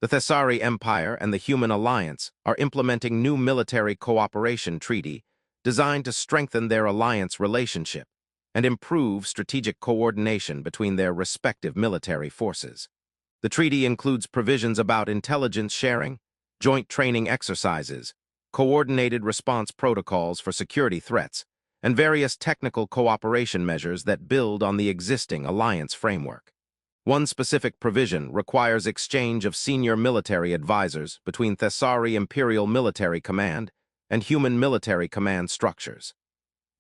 The Thessari Empire and the Human Alliance are implementing new military cooperation treaty designed to strengthen their alliance relationship and improve strategic coordination between their respective military forces. The treaty includes provisions about intelligence sharing, joint training exercises, coordinated response protocols for security threats, and various technical cooperation measures that build on the existing alliance framework. One specific provision requires exchange of senior military advisors between Thessari Imperial Military Command and Human Military Command structures.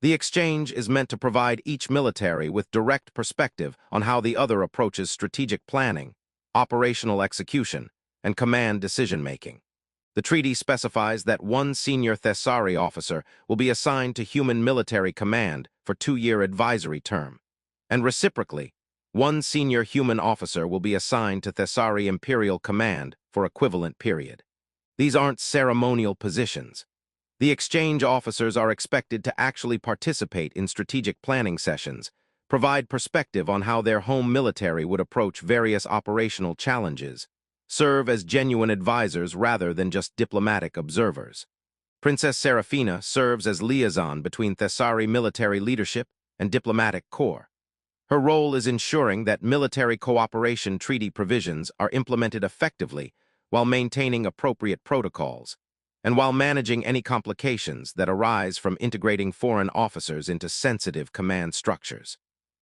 The exchange is meant to provide each military with direct perspective on how the other approaches strategic planning, operational execution, and command decision-making. The treaty specifies that one senior Thessari officer will be assigned to Human Military Command for 2-year advisory term, and reciprocally, one senior human officer will be assigned to Thessari Imperial Command for equivalent period. These aren't ceremonial positions. The exchange officers are expected to actually participate in strategic planning sessions, provide perspective on how their home military would approach various operational challenges, serve as genuine advisors rather than just diplomatic observers. Princess Serafina serves as liaison between Thessari military leadership and diplomatic corps. Her role is ensuring that military cooperation treaty provisions are implemented effectively while maintaining appropriate protocols, and while managing any complications that arise from integrating foreign officers into sensitive command structures.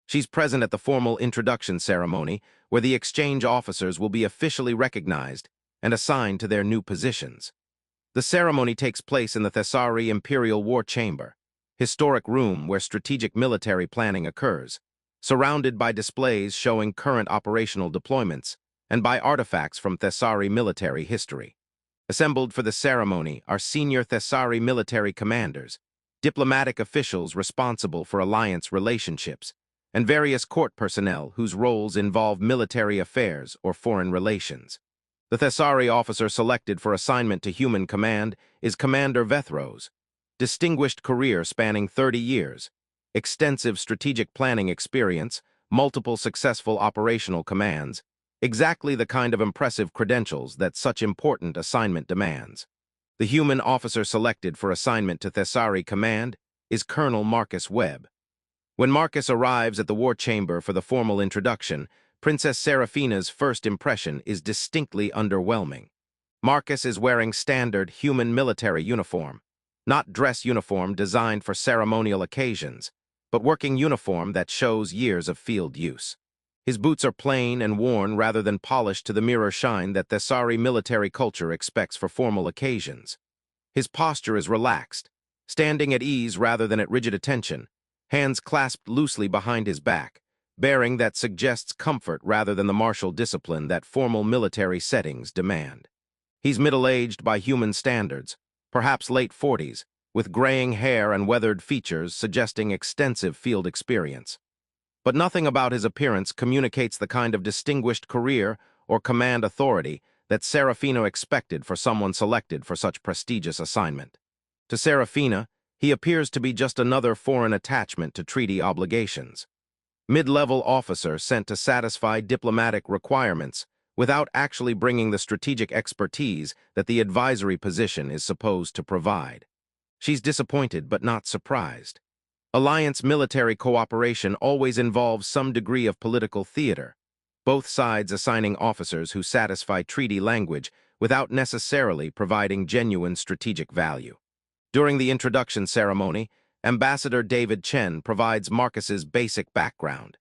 She's present at the formal introduction ceremony, where the exchange officers will be officially recognized and assigned to their new positions. The ceremony takes place in the Thessari Imperial War Chamber, historic room where strategic military planning occurs, surrounded by displays showing current operational deployments and by artifacts from Thessari military history. Assembled for the ceremony are senior Thessari military commanders, diplomatic officials responsible for alliance relationships, and various court personnel whose roles involve military affairs or foreign relations. The Thessari officer selected for assignment to Human Command is Commander Vethros, distinguished career spanning 30 years, extensive strategic planning experience, multiple successful operational commands, exactly the kind of impressive credentials that such important assignment demands. The human officer selected for assignment to Thessari Command is Colonel Marcus Webb. When Marcus arrives at the war chamber for the formal introduction, Princess Serafina's first impression is distinctly underwhelming. Marcus is wearing standard human military uniform, not dress uniform designed for ceremonial occasions, but working uniform that shows years of field use. His boots are plain and worn rather than polished to the mirror shine that Thessari military culture expects for formal occasions. His posture is relaxed, standing at ease rather than at rigid attention, hands clasped loosely behind his back, bearing that suggests comfort rather than the martial discipline that formal military settings demand. He's middle-aged by human standards, perhaps late 40s, with graying hair and weathered features suggesting extensive field experience. But nothing about his appearance communicates the kind of distinguished career or command authority that Serafina expected for someone selected for such prestigious assignment. To Serafina, he appears to be just another foreign attachment to treaty obligations. Mid-level officer sent to satisfy diplomatic requirements without actually bringing the strategic expertise that the advisory position is supposed to provide. She's disappointed but not surprised. Alliance military cooperation always involves some degree of political theater, both sides assigning officers who satisfy treaty language without necessarily providing genuine strategic value. During the introduction ceremony, Ambassador David Chen provides Marcus's basic background.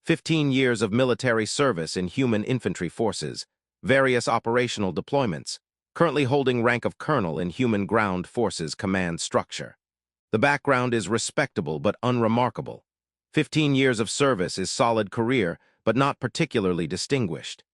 15 years of military service in human infantry forces, various operational deployments, currently holding rank of colonel in Human Ground Forces command structure. The background is respectable but unremarkable. 15 years of service is solid career, but not particularly distinguished.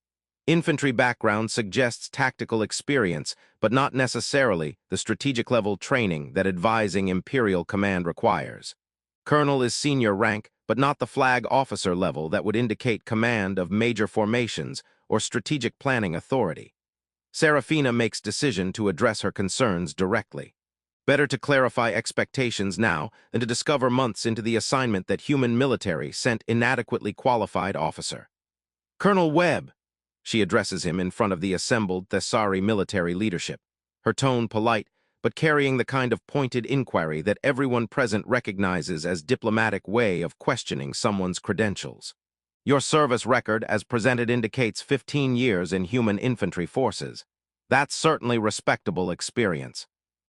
Infantry background suggests tactical experience, but not necessarily the strategic-level training that advising Imperial Command requires. Colonel is senior rank, but not the flag officer level that would indicate command of major formations or strategic planning authority. Serafina makes decision to address her concerns directly. Better to clarify expectations now than to discover months into the assignment that human military sent inadequately qualified officer. Colonel Webb, She addresses him in front of the assembled Thessari military leadership, her tone polite, but carrying the kind of pointed inquiry that everyone present recognizes as diplomatic way of questioning someone's credentials. Your service record as presented indicates 15 years in human infantry forces. That's certainly respectable experience.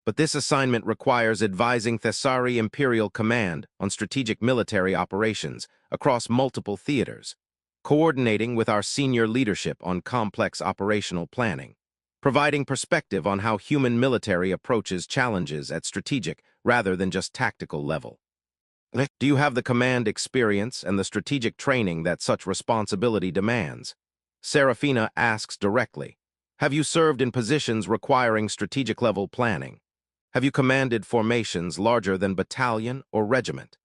But this assignment requires advising Thessari Imperial Command on strategic military operations across multiple theaters, coordinating with our senior leadership on complex operational planning, providing perspective on how human military approaches challenges at strategic rather than just tactical level. Do you have the command experience and the strategic training that such responsibility demands? Serafina asks directly. Have you served in positions requiring strategic-level planning? Have you commanded formations larger than battalion or regiment?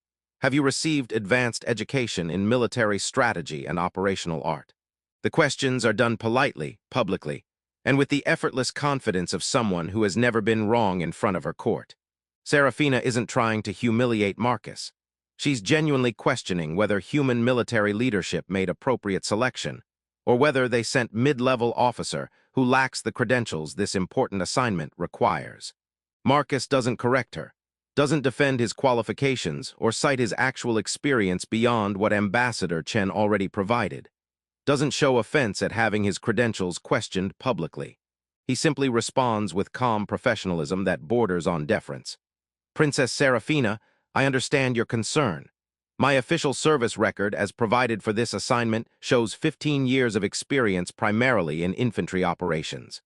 Have you received advanced education in military strategy and operational art? The questions are done politely, publicly, and with the effortless confidence of someone who has never been wrong in front of her court. Serafina isn't trying to humiliate Marcus. She's genuinely questioning whether human military leadership made appropriate selection, or whether they sent mid-level officer who lacks the credentials this important assignment requires. Marcus doesn't correct her, doesn't defend his qualifications or cite his actual experience beyond what Ambassador Chen already provided, doesn't show offense at having his credentials questioned publicly. He simply responds with calm professionalism that borders on deference. Princess Serafina, I understand your concern. My official service record as provided for this assignment shows 15 years of experience primarily in infantry operations.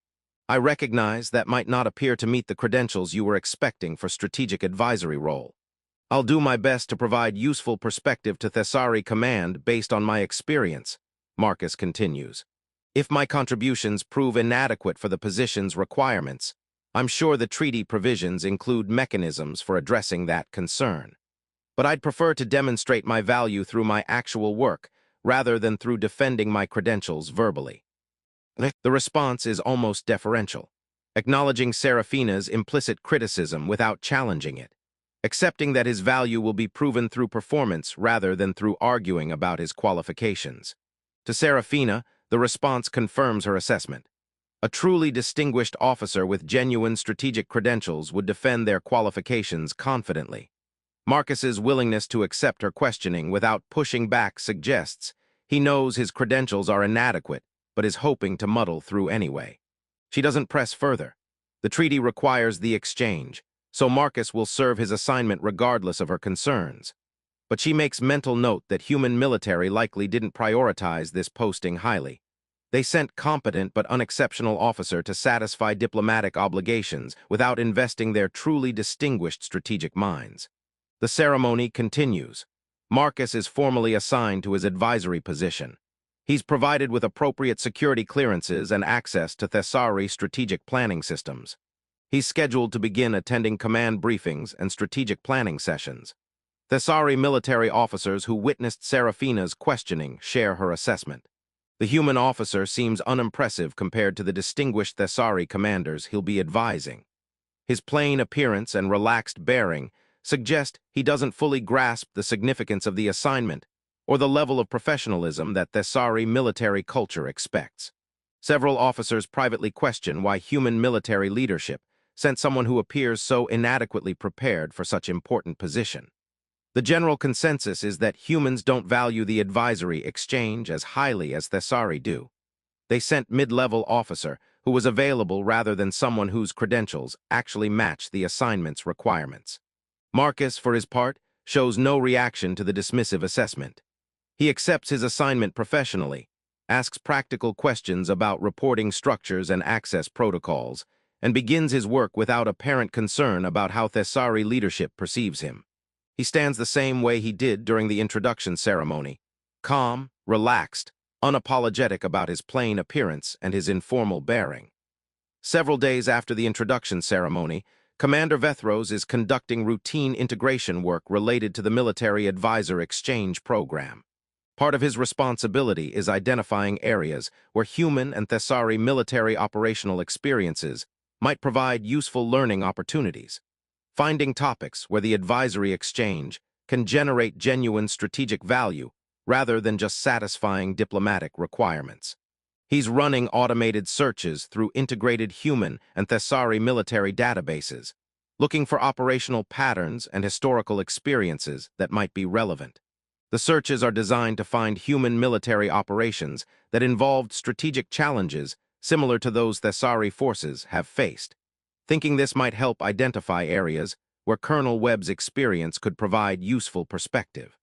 I recognize that might not appear to meet the credentials you were expecting for strategic advisory role. I'll do my best to provide useful perspective to Thessari Command based on my experience, Marcus continues. If my contributions prove inadequate for the position's requirements, I'm sure the treaty provisions include mechanisms for addressing that concern. But I'd prefer to demonstrate my value through my actual work, rather than through defending my credentials verbally. The response is almost deferential, acknowledging Serafina's implicit criticism without challenging it, accepting that his value will be proven through performance rather than through arguing about his qualifications. To Serafina, the response confirms her assessment. A truly distinguished officer with genuine strategic credentials would defend their qualifications confidently. Marcus's willingness to accept her questioning without pushing back suggests he knows his credentials are inadequate, but is hoping to muddle through anyway. She doesn't press further. The treaty requires the exchange, so Marcus will serve his assignment regardless of her concerns. But she makes mental note that human military likely didn't prioritize this posting highly. They sent competent but unexceptional officer to satisfy diplomatic obligations without investing their truly distinguished strategic minds. The ceremony continues. Marcus is formally assigned to his advisory position. He's provided with appropriate security clearances and access to Thessari strategic planning systems. He's scheduled to begin attending command briefings and strategic planning sessions. Thessari military officers who witnessed Serafina's questioning share her assessment. The human officer seems unimpressive compared to the distinguished Thessari commanders he'll be advising. His plain appearance and relaxed bearing suggest he doesn't fully grasp the significance of the assignment or the level of professionalism that Thessari military culture expects. Several officers privately question why human military leadership sent someone who appears so inadequately prepared for such important position. The general consensus is that humans don't value the advisory exchange as highly as Thessari do. They sent mid-level officer who was available rather than someone whose credentials actually match the assignment's requirements. Marcus, for his part, shows no reaction to the dismissive assessment. He accepts his assignment professionally, asks practical questions about reporting structures and access protocols, and begins his work without apparent concern about how Thessari leadership perceives him. He stands the same way he did during the introduction ceremony, calm, relaxed, unapologetic about his plain appearance and his informal bearing. Several days after the introduction ceremony, Commander Vethros is conducting routine integration work related to the Military Advisor Exchange Program. Part of his responsibility is identifying areas where human and Thessari military operational experiences might provide useful learning opportunities, finding topics where the advisory exchange can generate genuine strategic value rather than just satisfying diplomatic requirements. He's running automated searches through integrated human and Thessari military databases, looking for operational patterns and historical experiences that might be relevant. The searches are designed to find human military operations that involved strategic challenges similar to those Thessari forces have faced, thinking this might help identify areas where Colonel Webb's experience could provide useful perspective.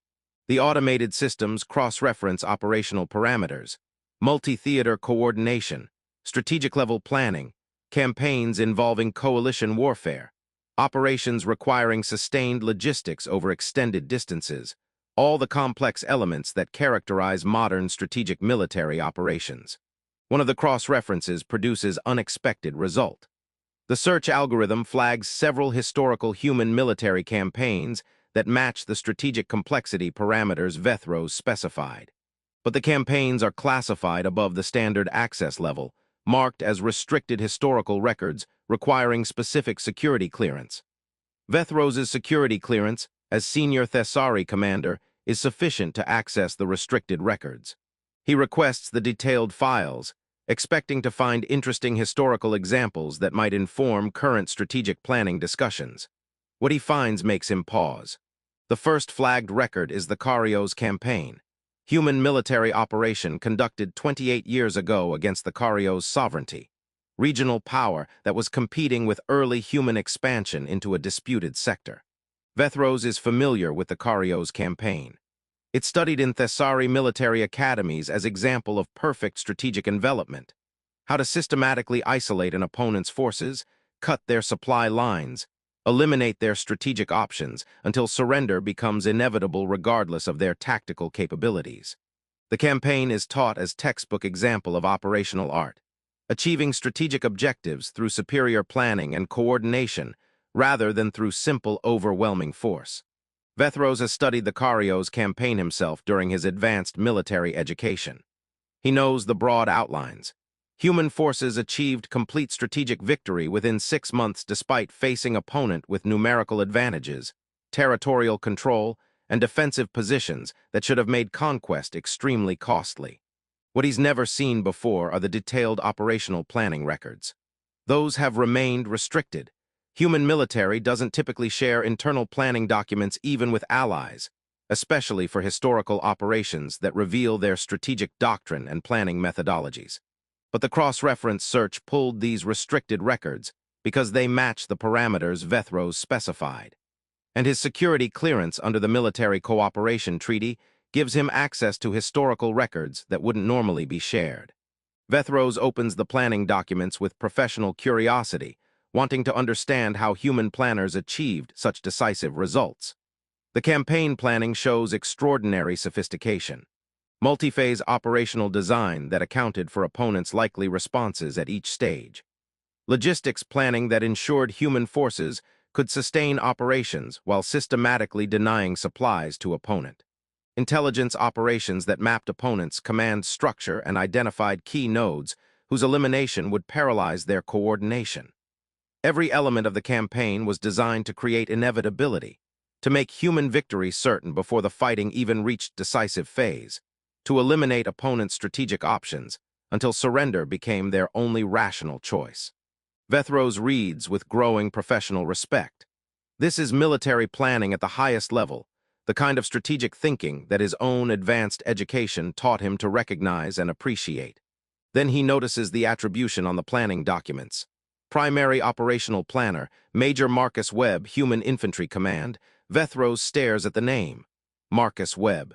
The automated systems cross-reference operational parameters, multi-theater coordination, strategic-level planning, campaigns involving coalition warfare, operations requiring sustained logistics over extended distances, all the complex elements that characterize modern strategic military operations. One of the cross-references produces unexpected result. The search algorithm flags several historical human military campaigns that match the strategic complexity parameters Vethros specified. But the campaigns are classified above the standard access level, marked as restricted historical records requiring specific security clearance. Vethros's security clearance, as senior Thessari commander, is sufficient to access the restricted records. He requests the detailed files, expecting to find interesting historical examples that might inform current strategic planning discussions. What he finds makes him pause. The first flagged record is the Carios campaign, human military operation conducted 28 years ago against the Carios sovereignty, regional power that was competing with early human expansion into a disputed sector. Vethros is familiar with the Carios campaign. It's studied in Thessari military academies as example of perfect strategic envelopment, how to systematically isolate an opponent's forces, cut their supply lines, eliminate their strategic options until surrender becomes inevitable regardless of their tactical capabilities. The campaign is taught as textbook example of operational art, achieving strategic objectives through superior planning and coordination rather than through simple, overwhelming force. Vethros has studied the Carios campaign himself during his advanced military education. He knows the broad outlines. Human forces achieved complete strategic victory within 6 months despite facing opponent with numerical advantages, territorial control, and defensive positions that should have made conquest extremely costly. What he's never seen before are the detailed operational planning records. Those have remained restricted. Human military doesn't typically share internal planning documents even with allies, especially for historical operations that reveal their strategic doctrine and planning methodologies. But the cross-reference search pulled these restricted records because they match the parameters Vethros specified. And his security clearance under the Military Cooperation Treaty gives him access to historical records that wouldn't normally be shared. Vethros opens the planning documents with professional curiosity, wanting to understand how human planners achieved such decisive results. The campaign planning shows extraordinary sophistication, multi-phase operational design that accounted for opponents' likely responses at each stage, logistics planning that ensured human forces could sustain operations while systematically denying supplies to opponent, intelligence operations that mapped opponents' command structure and identified key nodes whose elimination would paralyze their coordination. Every element of the campaign was designed to create inevitability, to make human victory certain before the fighting even reached decisive phase, to eliminate opponents' strategic options until surrender became their only rational choice. Vethros reads with growing professional respect. This is military planning at the highest level, the kind of strategic thinking that his own advanced education taught him to recognize and appreciate. Then he notices the attribution on the planning documents. Primary Operational Planner, Major Marcus Webb, Human Infantry Command. Vethros stares at the name. Marcus Webb.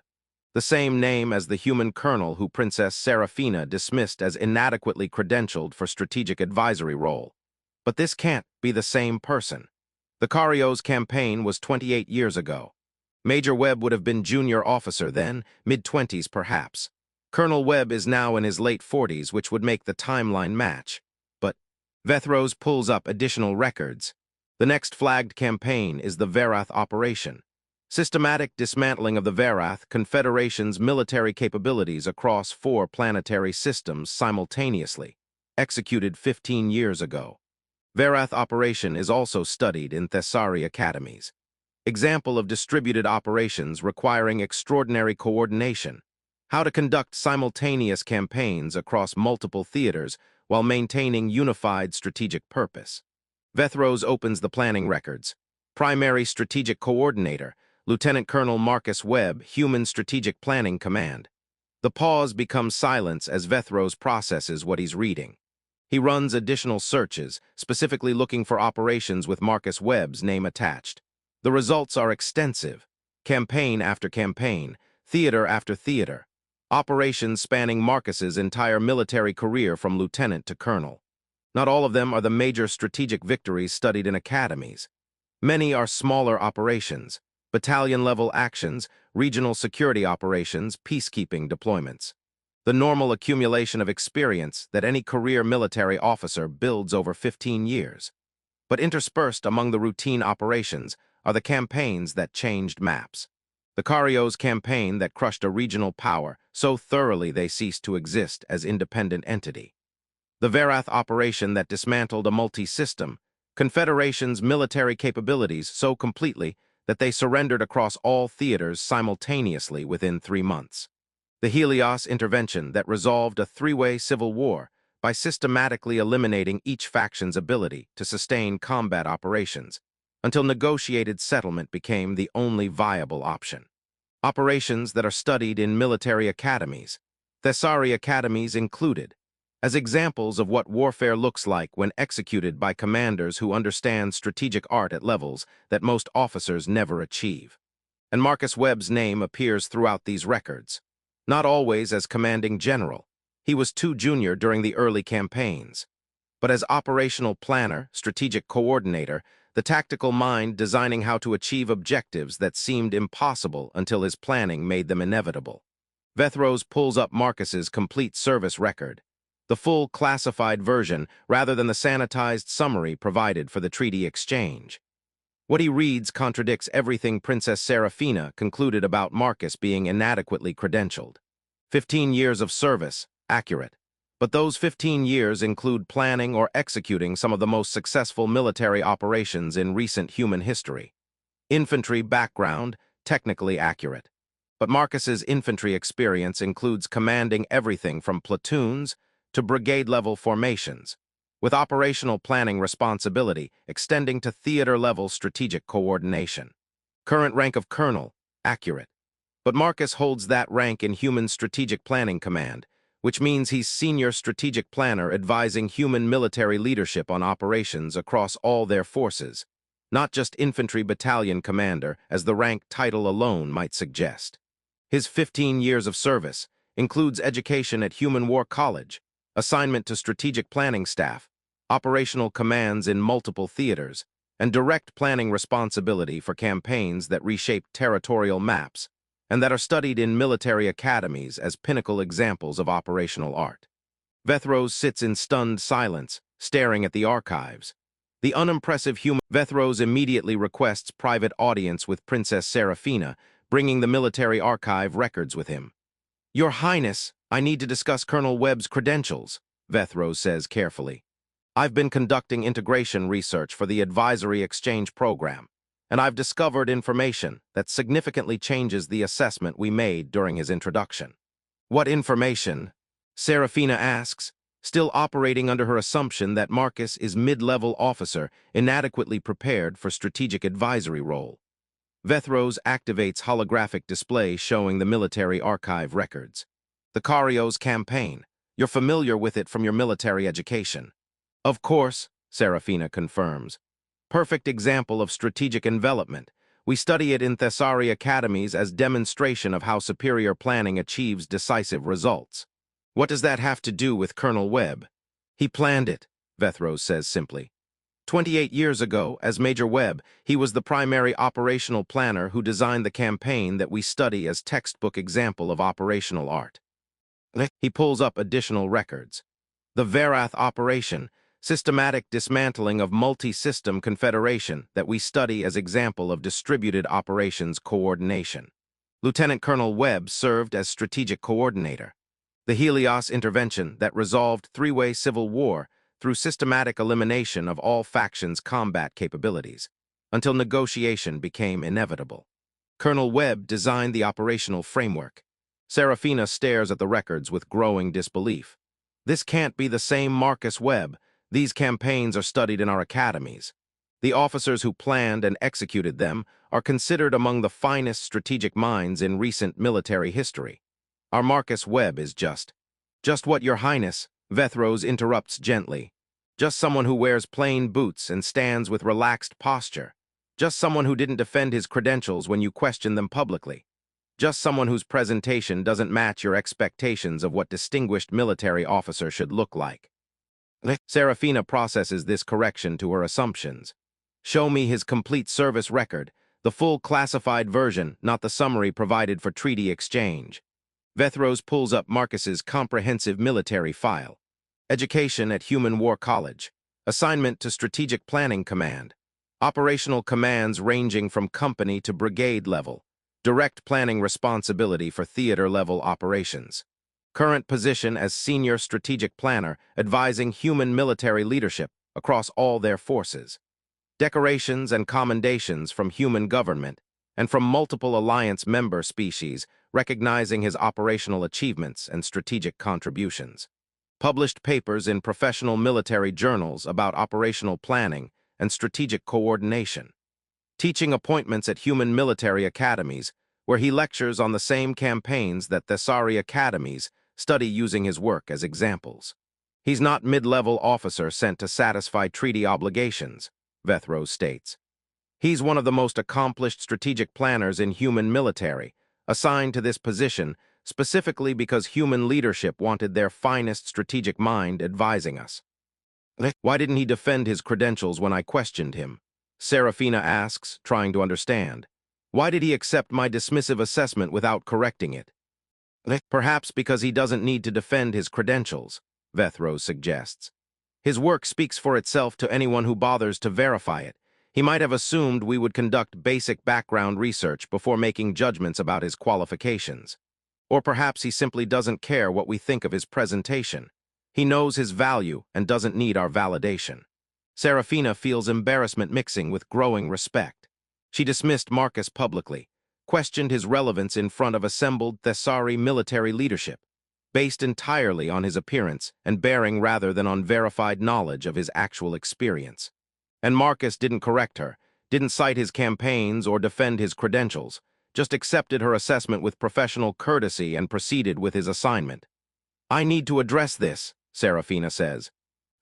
The same name as the human colonel who Princess Seraphina dismissed as inadequately credentialed for strategic advisory role. But this can't be the same person. The Carios campaign was 28 years ago. Major Webb would have been junior officer then, mid-20s perhaps. Colonel Webb is now in his late 40s, which would make the timeline match. Vethros pulls up additional records. The next flagged campaign is the Verath operation. Systematic dismantling of the Verath Confederation's military capabilities across 4 planetary systems simultaneously, executed 15 years ago. Verath operation is also studied in Thessari academies. Example of distributed operations requiring extraordinary coordination. how to conduct simultaneous campaigns across multiple theaters while maintaining unified strategic purpose. Vethros opens the planning records. Primary Strategic Coordinator, Lieutenant Colonel Marcus Webb, Human Strategic Planning Command. The pause becomes silence as Vethros processes what he's reading. He runs additional searches, specifically looking for operations with Marcus Webb's name attached. The results are extensive. Campaign after campaign, theater after theater. Operations spanning Marcus's entire military career from lieutenant to colonel. Not all of them are the major strategic victories studied in academies. Many are smaller operations, battalion-level actions, regional security operations, peacekeeping deployments. The normal accumulation of experience that any career military officer builds over 15 years. But interspersed among the routine operations are the campaigns that changed maps. The Cario's campaign that crushed a regional power so thoroughly they ceased to exist as independent entity. The Verath operation that dismantled a multi-system, Confederation's military capabilities so completely that they surrendered across all theaters simultaneously within 3 months. The Helios intervention that resolved a three-way civil war by systematically eliminating each faction's ability to sustain combat operations until negotiated settlement became the only viable option. Operations that are studied in military academies, Thessari academies included, as examples of what warfare looks like when executed by commanders who understand strategic art at levels that most officers never achieve. And Marcus Webb's name appears throughout these records. Not always as commanding general. He was too junior during the early campaigns. But as operational planner, strategic coordinator, the tactical mind designing how to achieve objectives that seemed impossible until his planning made them inevitable. Vethros pulls up Marcus's complete service record, the full classified version rather than the sanitized summary provided for the treaty exchange. What he reads contradicts everything Princess Serafina concluded about Marcus being inadequately credentialed. 15 years of service, accurate. But those 15 years include planning or executing some of the most successful military operations in recent human history. Infantry background, technically accurate. But Marcus's infantry experience includes commanding everything from platoons to brigade-level formations, with operational planning responsibility extending to theater-level strategic coordination. Current rank of colonel, accurate. But Marcus holds that rank in Human Strategic Planning Command, which means he's senior strategic planner advising human military leadership on operations across all their forces, not just infantry battalion commander as the rank title alone might suggest. His 15 years of service includes education at Human War College, assignment to strategic planning staff, operational commands in multiple theaters, and direct planning responsibility for campaigns that reshape territorial maps and that are studied in military academies as pinnacle examples of operational art. Vethros sits in stunned silence, staring at the archives. The unimpressive human Vethros immediately requests private audience with Princess Serafina, bringing the military archive records with him. "Your Highness, I need to discuss Colonel Webb's credentials," Vethros says carefully. "I've been conducting integration research for the Advisory Exchange Program, and I've discovered information that significantly changes the assessment we made during his introduction." "What information?" Serafina asks, still operating under her assumption that Marcus is mid-level officer inadequately prepared for strategic advisory role. Vethros activates holographic display showing the military archive records. "The Cario's campaign. You're familiar with it from your military education." "Of course," Serafina confirms. "Perfect example of strategic envelopment. We study it in Thessari academies as demonstration of how superior planning achieves decisive results." "What does that have to do with Colonel Webb?" "He planned it," Vethros says simply. 28 years ago, as Major Webb, he was the primary operational planner who designed the campaign that we study as textbook example of operational art. He pulls up additional records. The Verath operation, systematic dismantling of multi-system confederation that we study as example of distributed operations coordination. Lieutenant Colonel Webb served as strategic coordinator. The Helios intervention that resolved three-way civil war through systematic elimination of all factions' combat capabilities, until negotiation became inevitable. Colonel Webb designed the operational framework. Serafina stares at the records with growing disbelief. This can't be the same Marcus Webb. These campaigns are studied in our academies. The officers who planned and executed them are considered among the finest strategic minds in recent military history. Our Marcus Webb is just what, Your Highness, Vethros interrupts gently. Just someone who wears plain boots and stands with relaxed posture. Just someone who didn't defend his credentials when you questioned them publicly. Just someone whose presentation doesn't match your expectations of what distinguished military officer should look like. Serafina processes this correction to her assumptions. Show me his complete service record, the full classified version, not the summary provided for treaty exchange. Vethros pulls up Marcus's comprehensive military file. Education at Human War College. Assignment to Strategic Planning Command. Operational commands ranging from company to brigade level. Direct planning responsibility for theater-level operations. Current position as Senior Strategic Planner, advising human military leadership across all their forces. Decorations and commendations from human government and from multiple alliance member species recognizing his operational achievements and strategic contributions. Published papers in professional military journals about operational planning and strategic coordination. Teaching appointments at human military academies, where he lectures on the same campaigns that Thessari academies study using his work as examples. He's not mid-level officer sent to satisfy treaty obligations, Vethros states. He's one of the most accomplished strategic planners in human military, assigned to this position specifically because human leadership wanted their finest strategic mind advising us. Why didn't he defend his credentials when I questioned him? Serafina asks, trying to understand. Why did he accept my dismissive assessment without correcting it? Perhaps because he doesn't need to defend his credentials, Vethros suggests. His work speaks for itself to anyone who bothers to verify it. He might have assumed we would conduct basic background research before making judgments about his qualifications. Or perhaps he simply doesn't care what we think of his presentation. He knows his value and doesn't need our validation. Serafina feels embarrassment mixing with growing respect. She dismissed Marcus publicly, questioned his relevance in front of assembled Thessari military leadership, based entirely on his appearance and bearing rather than on verified knowledge of his actual experience. And Marcus didn't correct her, didn't cite his campaigns or defend his credentials, just accepted her assessment with professional courtesy and proceeded with his assignment. I need to address this, Serafina says.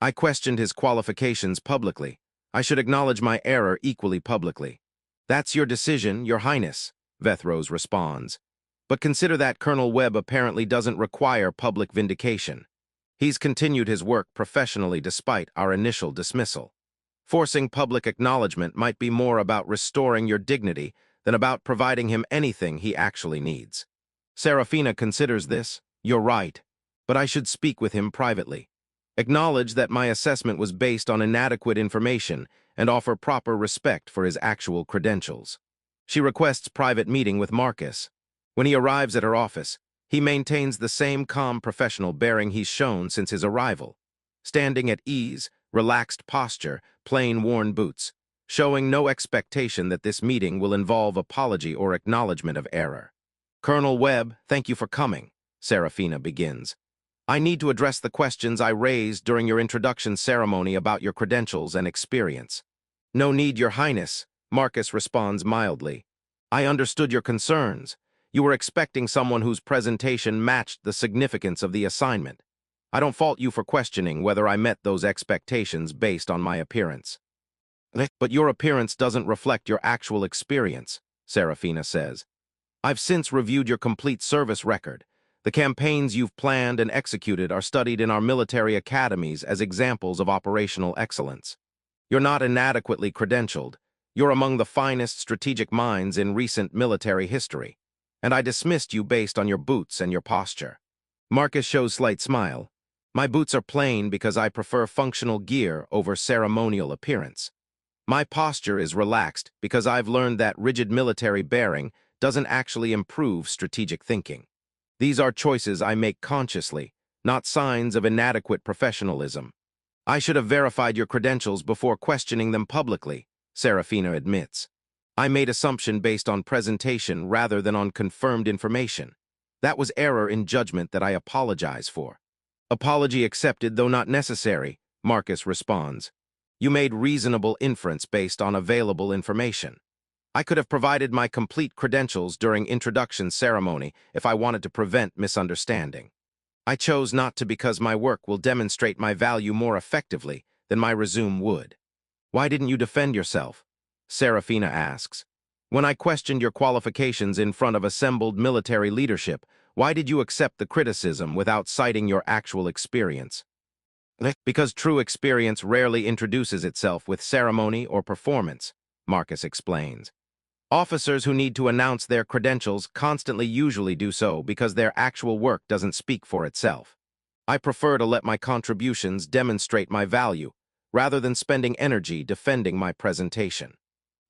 I questioned his qualifications publicly. I should acknowledge my error equally publicly. That's your decision, Your Highness, Vethros responds. But consider that Colonel Webb apparently doesn't require public vindication. He's continued his work professionally despite our initial dismissal. Forcing public acknowledgement might be more about restoring your dignity than about providing him anything he actually needs. Serafina considers this. You're right, but I should speak with him privately. Acknowledge that my assessment was based on inadequate information and offer proper respect for his actual credentials. She requests private meeting with Marcus. When he arrives at her office, he maintains the same calm professional bearing he's shown since his arrival. Standing at ease, relaxed posture, plain worn boots, showing no expectation that this meeting will involve apology or acknowledgement of error. Colonel Webb, thank you for coming, Serafina begins. I need to address the questions I raised during your introduction ceremony about your credentials and experience. No need, Your Highness, Marcus responds mildly. I understood your concerns. You were expecting someone whose presentation matched the significance of the assignment. I don't fault you for questioning whether I met those expectations based on my appearance. But your appearance doesn't reflect your actual experience, Serafina says. I've since reviewed your complete service record. The campaigns you've planned and executed are studied in our military academies as examples of operational excellence. You're not inadequately credentialed. You're among the finest strategic minds in recent military history. And I dismissed you based on your boots and your posture. Marcus shows slight smile. My boots are plain because I prefer functional gear over ceremonial appearance. My posture is relaxed because I've learned that rigid military bearing doesn't actually improve strategic thinking. These are choices I make consciously, not signs of inadequate professionalism. I should have verified your credentials before questioning them publicly, Serafina admits. I made assumption based on presentation rather than on confirmed information. That was error in judgment that I apologize for. Apology accepted, though not necessary, Marcus responds. You made reasonable inference based on available information. I could have provided my complete credentials during introduction ceremony if I wanted to prevent misunderstanding. I chose not to because my work will demonstrate my value more effectively than my resume would. Why didn't you defend yourself? Serafina asks. When I questioned your qualifications in front of assembled military leadership, why did you accept the criticism without citing your actual experience? Because true experience rarely introduces itself with ceremony or performance, Marcus explains. Officers who need to announce their credentials constantly usually do so because their actual work doesn't speak for itself. I prefer to let my contributions demonstrate my value, rather than spending energy defending my presentation.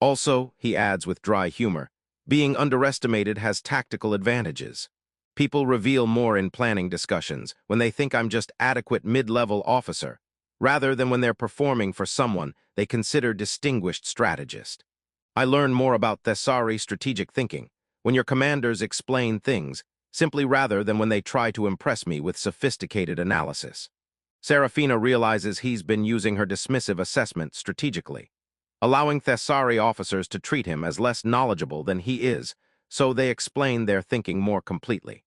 Also, he adds with dry humor, being underestimated has tactical advantages. People reveal more in planning discussions when they think I'm just adequate mid-level officer, rather than when they're performing for someone they consider distinguished strategist. I learn more about Thessari strategic thinking when your commanders explain things, simply rather than when they try to impress me with sophisticated analysis. Serafina realizes he's been using her dismissive assessment strategically, allowing Thessari officers to treat him as less knowledgeable than he is, so they explain their thinking more completely.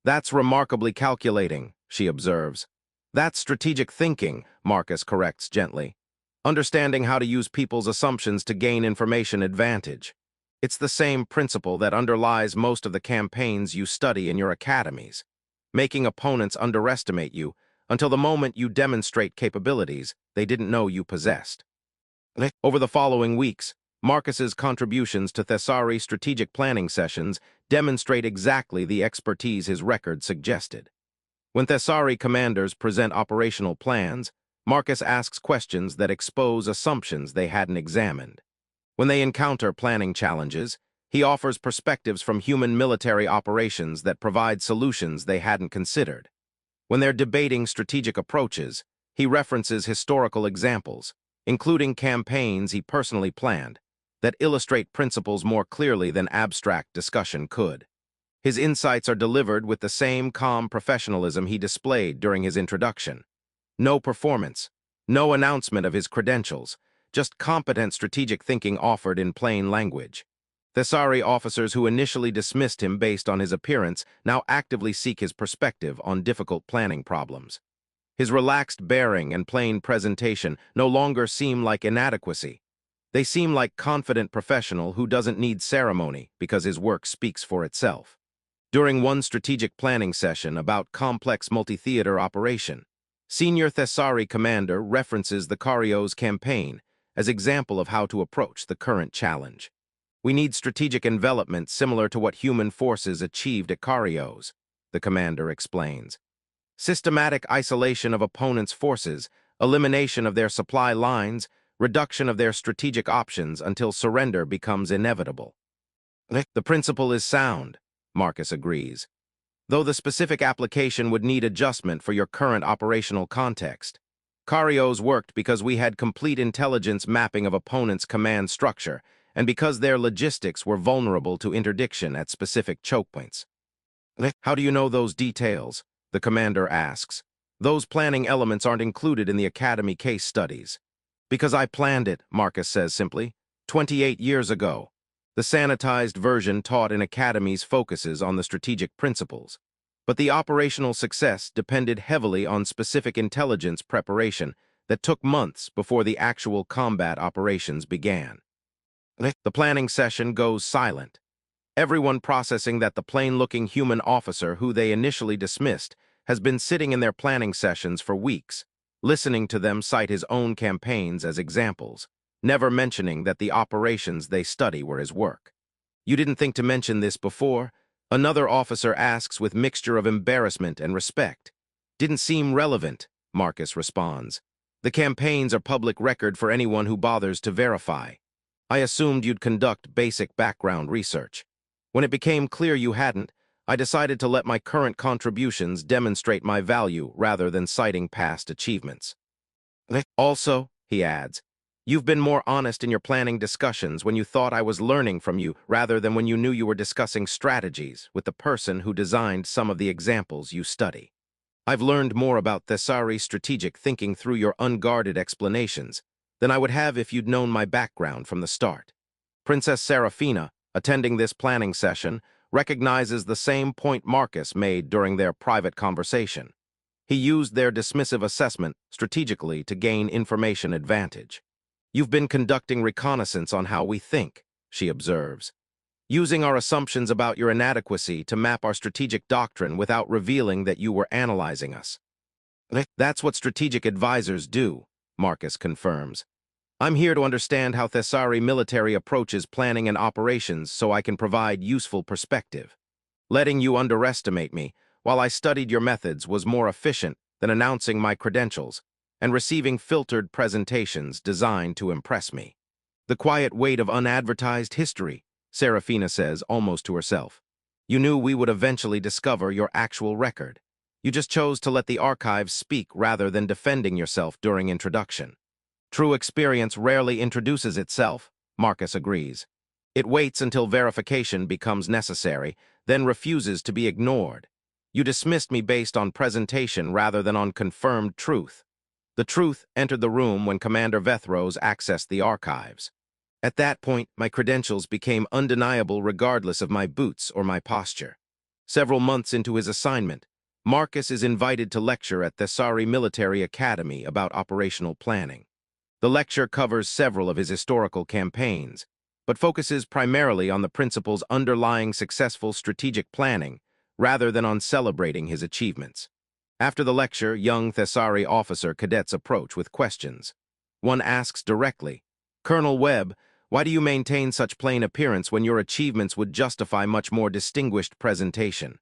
That's remarkably calculating, she observes. That's strategic thinking, Marcus corrects gently. Understanding how to use people's assumptions to gain information advantage. It's the same principle that underlies most of the campaigns you study in your academies, making opponents underestimate you until the moment you demonstrate capabilities they didn't know you possessed. Over the following weeks, Marcus's contributions to Thessari strategic planning sessions demonstrate exactly the expertise his record suggested. When Thessari commanders present operational plans, Marcus asks questions that expose assumptions they hadn't examined. When they encounter planning challenges, he offers perspectives from human military operations that provide solutions they hadn't considered. When they're debating strategic approaches, he references historical examples, including campaigns he personally planned, that illustrate principles more clearly than abstract discussion could. His insights are delivered with the same calm professionalism he displayed during his introduction. No performance, no announcement of his credentials, just competent strategic thinking offered in plain language. Thessari officers who initially dismissed him based on his appearance now actively seek his perspective on difficult planning problems. His relaxed bearing and plain presentation no longer seem like inadequacy. They seem like confident professional who doesn't need ceremony because his work speaks for itself. During one strategic planning session about complex multi-theater operation, Senior Thessari commander references the Carios campaign as example of how to approach the current challenge. We need strategic envelopment similar to what human forces achieved at Carios, the commander explains. Systematic isolation of opponents' forces, elimination of their supply lines, reduction of their strategic options until surrender becomes inevitable. The principle is sound, Marcus agrees, though the specific application would need adjustment for your current operational context. Carios worked because we had complete intelligence mapping of opponents' command structure and because their logistics were vulnerable to interdiction at specific choke points. How do you know those details? The commander asks. Those planning elements aren't included in the Academy case studies. Because I planned it, Marcus says simply. 28 years ago. The sanitized version taught in academies focuses on the strategic principles, but the operational success depended heavily on specific intelligence preparation that took months before the actual combat operations began. The planning session goes silent, everyone processing that the plain-looking human officer who they initially dismissed has been sitting in their planning sessions for weeks, listening to them cite his own campaigns as examples, never mentioning that the operations they study were his work. You didn't think to mention this before? Another officer asks with mixture of embarrassment and respect. Didn't seem relevant, Marcus responds. The campaigns are public record for anyone who bothers to verify. I assumed you'd conduct basic background research. When it became clear you hadn't, I decided to let my current contributions demonstrate my value rather than citing past achievements. Also, he adds, You've been more honest in your planning discussions when you thought I was learning from you rather than when you knew you were discussing strategies with the person who designed some of the examples you study. I've learned more about Thessari's strategic thinking through your unguarded explanations than I would have if you'd known my background from the start. Princess Serafina, attending this planning session, recognizes the same point Marcus made during their private conversation. He used their dismissive assessment strategically to gain information advantage. You've been conducting reconnaissance on how we think, she observes, using our assumptions about your inadequacy to map our strategic doctrine without revealing that you were analyzing us. That's what strategic advisors do, Marcus confirms. I'm here to understand how Thessari military approaches planning and operations so I can provide useful perspective. Letting you underestimate me while I studied your methods was more efficient than announcing my credentials and receiving filtered presentations designed to impress me. The quiet weight of unadvertised history, Serafina says almost to herself. You knew we would eventually discover your actual record. You just chose to let the archives speak rather than defending yourself during introduction. True experience rarely introduces itself, Marcus agrees. It waits until verification becomes necessary, then refuses to be ignored. You dismissed me based on presentation rather than on confirmed truth. The truth entered the room when Commander Vethros accessed the archives. At that point, my credentials became undeniable regardless of my boots or my posture. Several months into his assignment, Marcus is invited to lecture at Thessari Military Academy about operational planning. The lecture covers several of his historical campaigns, but focuses primarily on the principles underlying successful strategic planning rather than on celebrating his achievements. After the lecture, young Thessari officer cadets approach with questions. One asks directly, "Colonel Webb, why do you maintain such plain appearance when your achievements would justify much more distinguished presentation?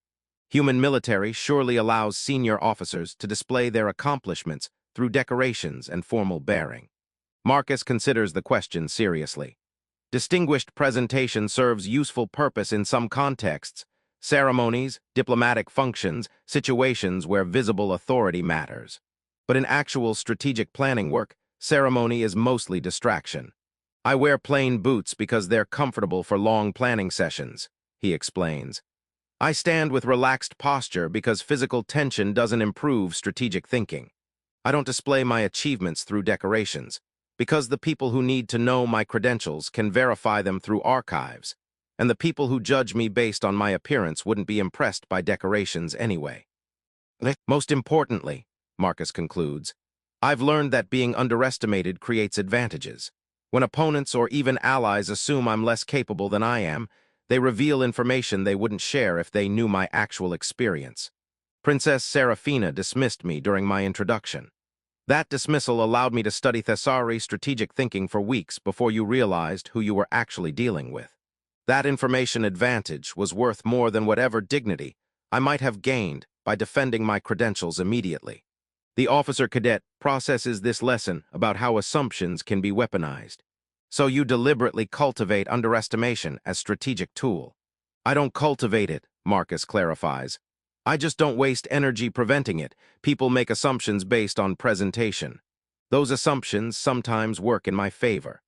Human military surely allows senior officers to display their accomplishments through decorations and formal bearing." Marcus considers the question seriously. Distinguished presentation serves useful purpose in some contexts, ceremonies, diplomatic functions, situations where visible authority matters. But in actual strategic planning work, ceremony is mostly distraction. I wear plain boots because they're comfortable for long planning sessions, he explains. I stand with relaxed posture because physical tension doesn't improve strategic thinking. I don't display my achievements through decorations, because the people who need to know my credentials can verify them through archives, and the people who judge me based on my appearance wouldn't be impressed by decorations anyway. Most importantly, Marcus concludes, I've learned that being underestimated creates advantages. When opponents or even allies assume I'm less capable than I am, they reveal information they wouldn't share if they knew my actual experience. Princess Serafina dismissed me during my introduction. That dismissal allowed me to study Thessari strategic thinking for weeks before you realized who you were actually dealing with. That information advantage was worth more than whatever dignity I might have gained by defending my credentials immediately. The officer cadet processes this lesson about how assumptions can be weaponized. So you deliberately cultivate underestimation as strategic tool. I don't cultivate it, Marcus clarifies. I just don't waste energy preventing it. People make assumptions based on presentation. Those assumptions sometimes work in my favor.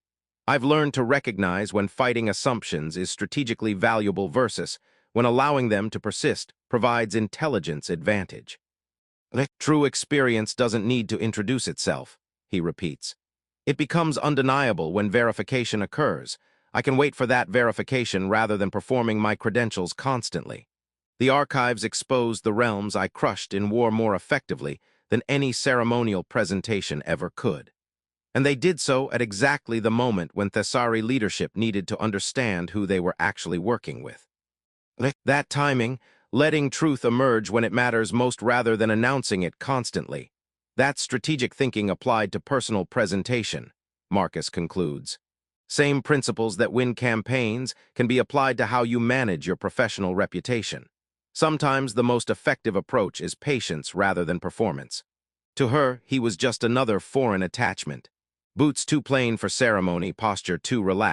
I've learned to recognize when fighting assumptions is strategically valuable versus when allowing them to persist provides intelligence advantage. True experience doesn't need to introduce itself, he repeats. It becomes undeniable when verification occurs. I can wait for that verification rather than performing my credentials constantly. The archives expose the realms I crushed in war more effectively than any ceremonial presentation ever could. And they did so at exactly the moment when Thessari leadership needed to understand who they were actually working with. That timing, letting truth emerge when it matters most rather than announcing it constantly. That's strategic thinking applied to personal presentation, Marcus concludes. Same principles that win campaigns can be applied to how you manage your professional reputation. Sometimes the most effective approach is patience rather than performance. To her, he was just another foreign attachment. Boots too plain for ceremony, posture too relaxed.